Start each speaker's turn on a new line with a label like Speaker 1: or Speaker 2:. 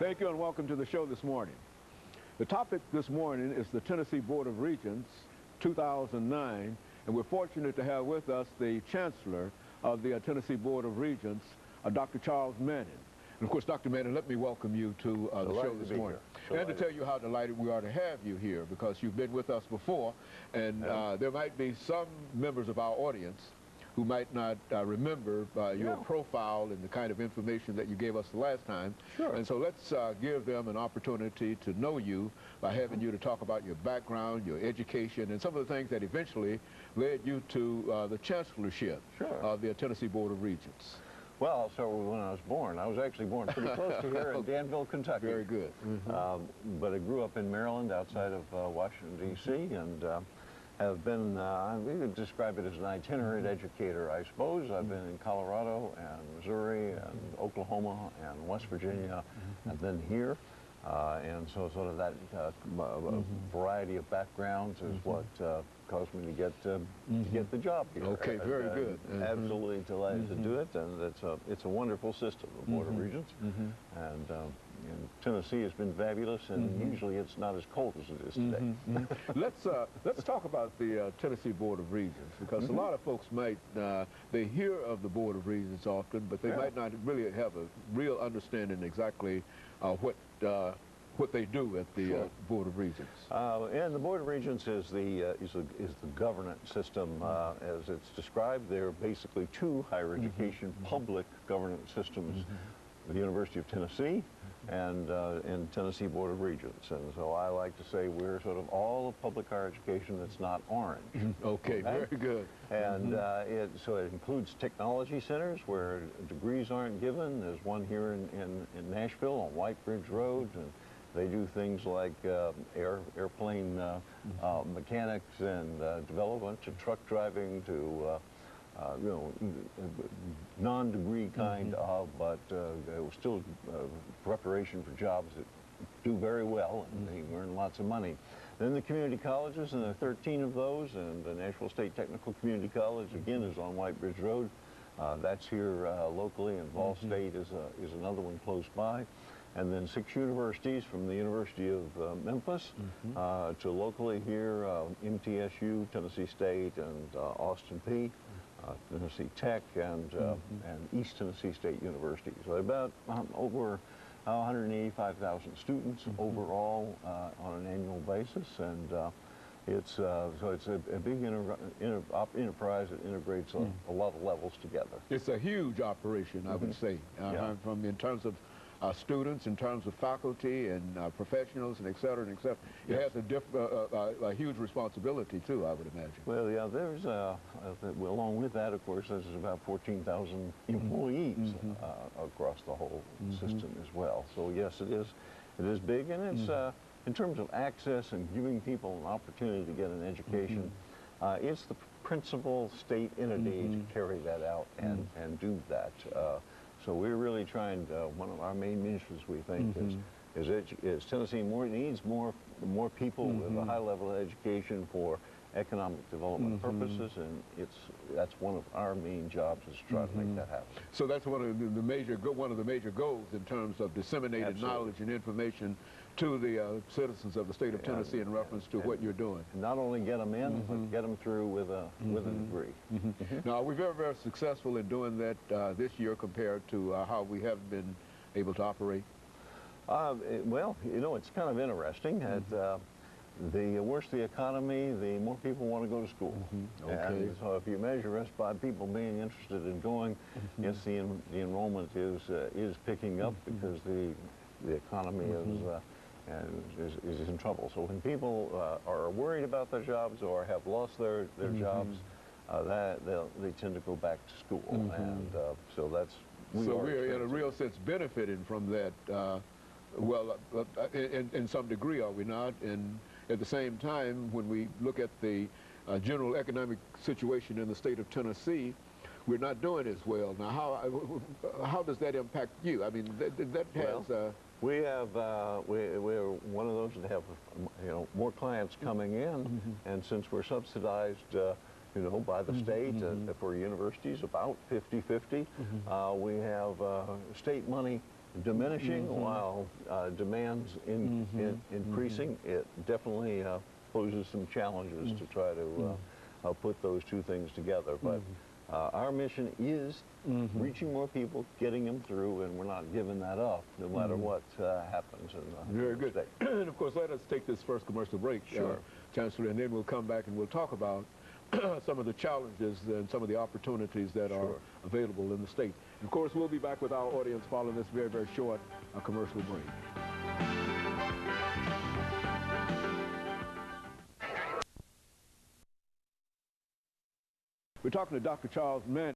Speaker 1: Thank you and welcome to the show this morning. The topic this morning is the Tennessee Board of Regents 2009, and we're fortunate to have with us the Chancellor of the Tennessee Board of Regents, Dr. Charles Manning. And of course, Dr. Manning, let me welcome you to the show this morning. And to tell you how delighted we are to have you here, because you've been with us before, and there might be some members of our audience who might not remember your profile and the kind of information that you gave us the last time.
Speaker 2: Sure.
Speaker 1: And so let's give them an opportunity to know you by having you to talk about your background, your education, and some of the things that eventually led you to the chancellorship of the Tennessee Board of Regents.
Speaker 2: Well, I'll start with when I was born. I was actually born pretty close to here in Danville, Kentucky.
Speaker 1: Very good.
Speaker 2: But I grew up in Maryland, outside of Washington, D.C., and have been, we would describe it as an itinerant educator, I suppose. I've been in Colorado and Missouri and Oklahoma and West Virginia, and then here. And so sort of that variety of backgrounds is what caused me to get the job here.
Speaker 1: Okay, very good.
Speaker 2: Absolutely delighted to do it, and it's a wonderful system, the Board of Regents. And Tennessee has been fabulous, and usually it's not as cold as it is today.
Speaker 1: Let's talk about the Tennessee Board of Regents, because a lot of folks might they hear of the Board of Regents often, but they might not really have a real understanding exactly what they do at the Board of Regents.
Speaker 2: And the Board of Regents is the governance system as it's described. There are basically two higher education public governance systems: the University of Tennessee and Tennessee Board of Regents. And so I like to say we're sort of all of public higher education that's not orange.
Speaker 1: Okay, very good.
Speaker 2: And so it includes technology centers where degrees aren't given. There's one here in Nashville on White Bridge Road, and they do things like airplane mechanics and development, to truck driving, to non-degree kind of, but still preparation for jobs that do very well, and they earn lots of money. Then the community colleges, and there are 13 of those, and the Nashville State Technical Community College, again, is on White Bridge Road. That's here locally, and Ball State is another one close by. And then 6 universities, from the University of Memphis to locally here, MTSU, Tennessee State, and Austin Peay, Tennessee Tech, and East Tennessee State University. So about over 185,000 students overall on an annual basis, and it's a big enterprise that integrates a lot of levels together.
Speaker 1: It's a huge operation, I would say, from in terms of students, in terms of faculty and professionals, and et cetera, and et cetera. It has a huge responsibility too, I would imagine.
Speaker 2: Well, yeah, there's along with that, of course, there's about 14,000 employees across the whole system as well. So yes, it is big, and it's in terms of access and giving people an opportunity to get an education. It's the principal state entity to carry that out and do that. So we're really trying to, one of our main missions, we think, is Tennessee needs more people with a high level of education for economic development purposes, and that's one of our main jobs, is to try to make that happen.
Speaker 1: So that's one of the major goals in terms of disseminated knowledge and information to the citizens of the state of Tennessee in reference to what you're doing.
Speaker 2: Not only get them in, but get them through with a degree.
Speaker 1: Now, we're very, very successful in doing that this year compared to how we have been able to operate.
Speaker 2: Well, you know, it's kind of interesting that the worse the economy, the more people want to go to school. And so if you measure us by people being interested in going, yes, the enrollment is picking up because the economy is in trouble. So when people are worried about their jobs or have lost their jobs, they tend to go back to school. And so that's...
Speaker 1: So we're in a real sense benefiting from that, well, in some degree, are we not? And at the same time, when we look at the general economic situation in the state of Tennessee, we're not doing as well. Now, how does that impact you? I mean, that has...
Speaker 2: we're one of those that have, more clients coming in, and since we're subsidized, by the state for universities, about 50-50, we have state money diminishing while demand's increasing. It definitely poses some challenges to try to put those two things together. But our mission is reaching more people, getting them through, and we're not giving that up no matter what happens in the
Speaker 1: Very good.
Speaker 2: state.
Speaker 1: And of course, let us take this first commercial break,
Speaker 2: Sure.
Speaker 1: Chancellor, and then we'll come back and we'll talk about some of the challenges and some of the opportunities that are available in the state. And of course, we'll be back with our audience following this very, very short commercial break. We're talking to Dr. CManning.